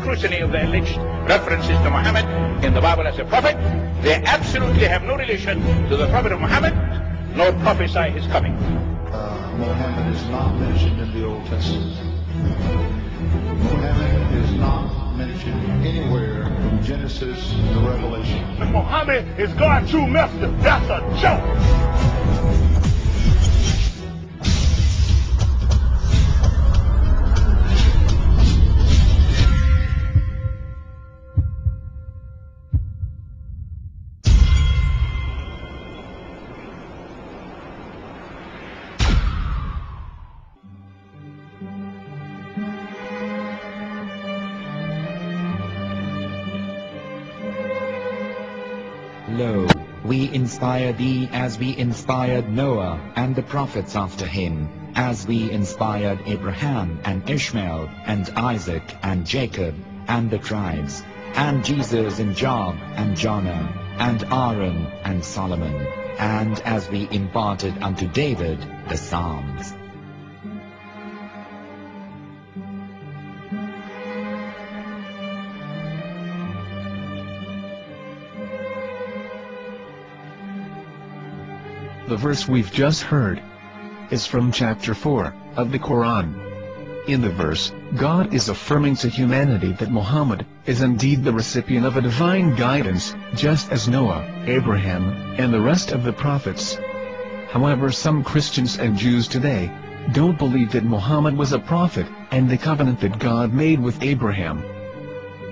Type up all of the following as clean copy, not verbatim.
scrutiny of the alleged references to Muhammad in the Bible as a prophet, they absolutely have no relation to the prophet of Muhammad, nor prophesy his coming. Muhammad is not mentioned in the Old Testament. Muhammad is not mentioned anywhere from Genesis to Revelation. Muhammad is God's true messenger. That's a joke. Lo, we inspire thee as we inspired Noah and the prophets after him, as we inspired Abraham and Ishmael and Isaac and Jacob and the tribes, and Jesus and Job and Jonah and Aaron and Solomon, and as we imparted unto David the Psalms. The verse we've just heard is from chapter 4 of the Quran. In the verse, God is affirming to humanity that Muhammad is indeed the recipient of a divine guidance, just as Noah, Abraham, and the rest of the prophets. However, some Christians and Jews today don't believe that Muhammad was a prophet and the covenant that God made with Abraham.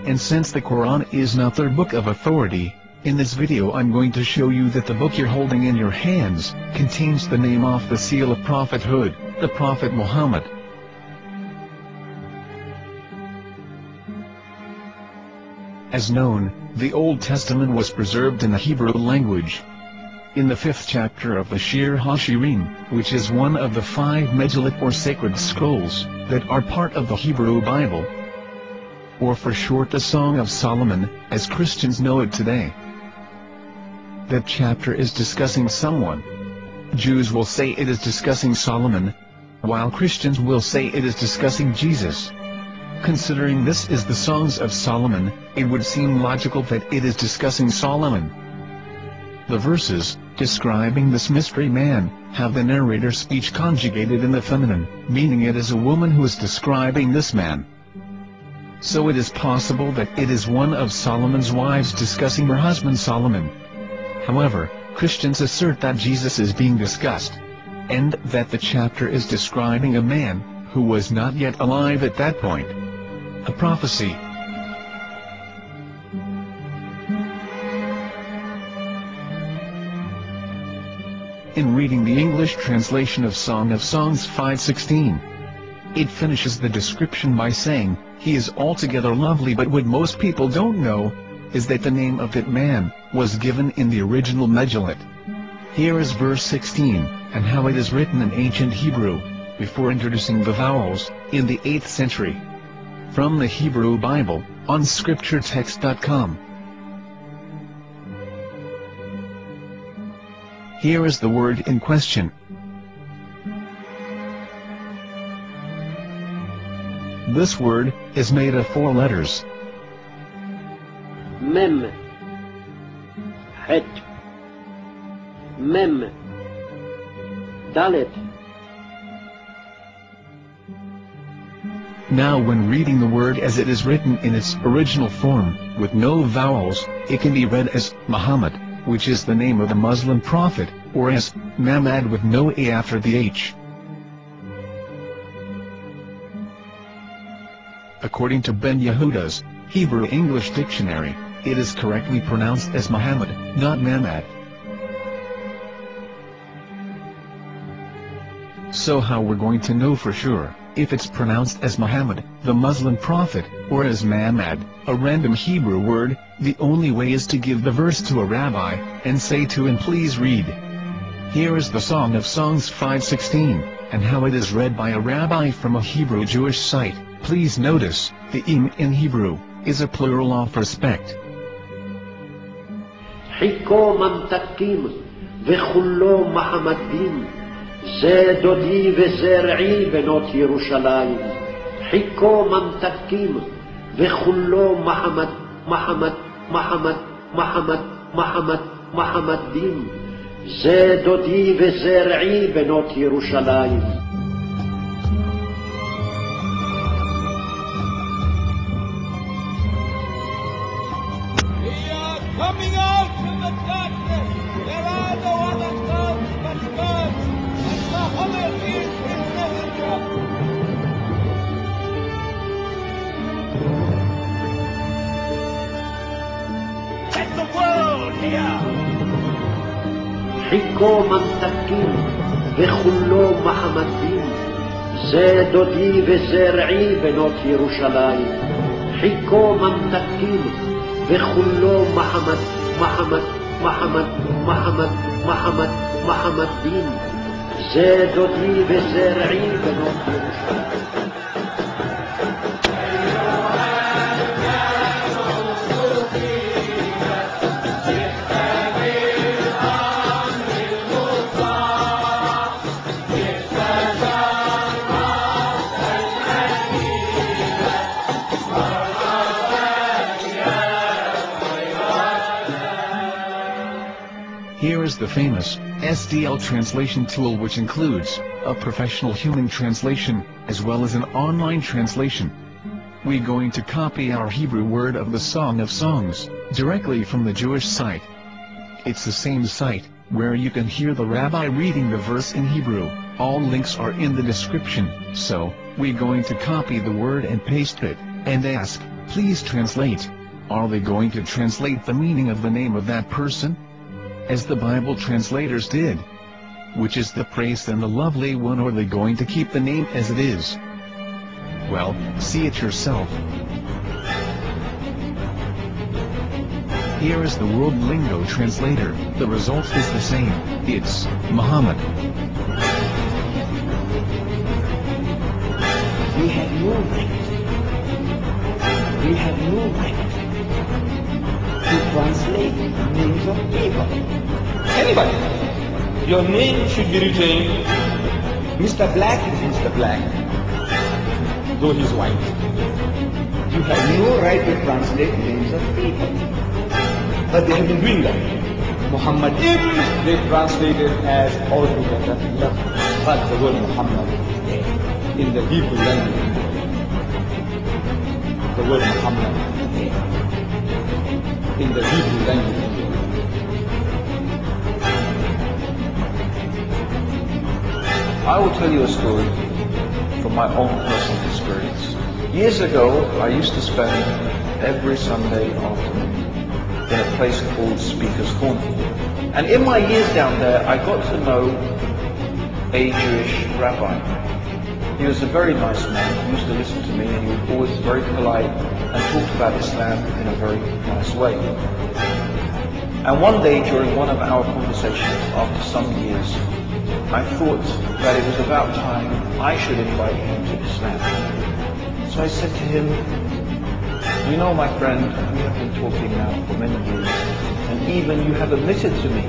And since the Quran is not their book of authority, in this video I'm going to show you that the book you're holding in your hands contains the name off the seal of prophethood, the Prophet Muhammad. As known, the Old Testament was preserved in the Hebrew language. In the 5th chapter of the Shir HaShirim, which is one of the 5 Megillat or sacred scrolls that are part of the Hebrew Bible, or for short the Song of Solomon, as Christians know it today. That chapter is discussing someone. Jews will say it is discussing Solomon, while Christians will say it is discussing Jesus. Considering this is the Songs of Solomon, it would seem logical that it is discussing Solomon. The verses, describing this mystery man, have the narrator's speech conjugated in the feminine, meaning it is a woman who is describing this man. So it is possible that it is one of Solomon's wives discussing her husband Solomon. However, Christians assert that Jesus is being discussed, and that the chapter is describing a man who was not yet alive at that point. A prophecy. In reading the English translation of Song of Songs 5:16, it finishes the description by saying, "He is altogether lovely," but what most people don't know is that the name of that man was given in the original Megillat. Here is verse 16, and how it is written in ancient Hebrew, before introducing the vowels, in the 8th century. From the Hebrew Bible, on scripturetext.com. Here is the word in question. This word is made of 4 letters. Mem, Het, Mem, Dalet. Now when reading the word as it is written in its original form, with no vowels, it can be read as Muhammad, which is the name of the Muslim prophet, or as Mamad with no A after the H. According to Ben Yehuda's Hebrew English Dictionary, it is correctly pronounced as Muhammad, not Mamad. So how we're going to know for sure if it's pronounced as Muhammad, the Muslim prophet, or as Mamad, a random Hebrew word? The only way is to give the verse to a rabbi, and say to him, "Please read." Here is the Song of Songs 5:16, and how it is read by a rabbi from a Hebrew Jewish site. Please notice, the im in Hebrew is a plural of respect. חיכו ממתקים וכולו מחמדים, זה דודי וזרעי בנות ירושלים. חיכו ממתקים וכולו מחמד, מחמד, מחמד, מחמד, מחמד, מחמד דין. זה דודי וזה רעי בנות ירושלים. Coming out from the darkness, there are no other gods but gods, and Muhammad is his messenger. Let the world hear. חיכו ממתקים וכולו מחמד דין. זה דודי וזה רעי בנות ירושלים. חיכו ממתקים וכולו מחמד, מחמד, מחמד, מחמד, מחמד, מחמד דין. זה דודי וזה רעי בנות ירושלים. Here is the famous SDL translation tool, which includes a professional human translation, as well as an online translation. We're going to copy our Hebrew word of the Song of Songs, directly from the Jewish site. It's the same site, where you can hear the rabbi reading the verse in Hebrew. All links are in the description, so, we're going to copy the word and paste it, and ask, please translate. Are they going to translate the meaning of the name of that person? As the Bible translators did. Which is the praised and the lovely one, or are they going to keep the name as it is? Well, see it yourself. Here is the World Lingo Translator. The result is the same. It's Muhammad. We have no right. We have no right to translate names of people. Anybody. Your name should be written, Mr. Black is Mr. Black, though he's white. You have no right to translate names of people. But they have been doing that. Muhammad they translated as altogether left, but the word Muhammad in the Hebrew language. The word Muhammad in the Hebrew language. I will tell you a story from my own personal experience. Years ago, I used to spend every Sunday afternoon in a place called Speaker's Corner. And in my years down there, I got to know a Jewish rabbi. He was a very nice man. He used to listen to me, and he was always very polite and talked about Islam in a very nice way. And one day during one of our conversations, after some years, I thought that it was about time I should invite him to Islam. So I said to him, you know, my friend, we have been talking now for many years, and even you have admitted to me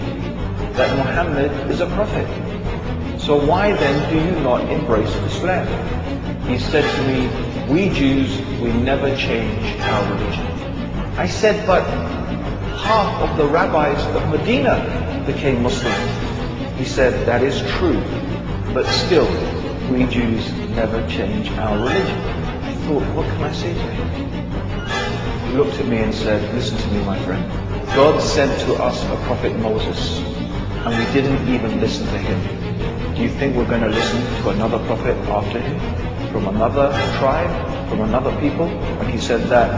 that Muhammad is a prophet. So why then do you not embrace Islam? He said to me, we Jews, we never change our religion. I said, but half of the rabbis of Medina became Muslim. He said, that is true, but still, we Jews never change our religion. I thought, what can I say to him? He looked at me and said, listen to me, my friend. God sent to us a prophet Moses, and we didn't even listen to him. Do you think we're going to listen to another prophet after him? From another tribe? From another people? When he said that,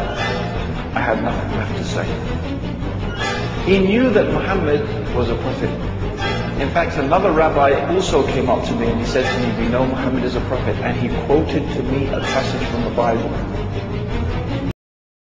I had nothing left to say. He knew that Muhammad was a prophet. In fact, another rabbi also came up to me and he said to me, we know Muhammad is a prophet, and he quoted to me a passage from the Bible.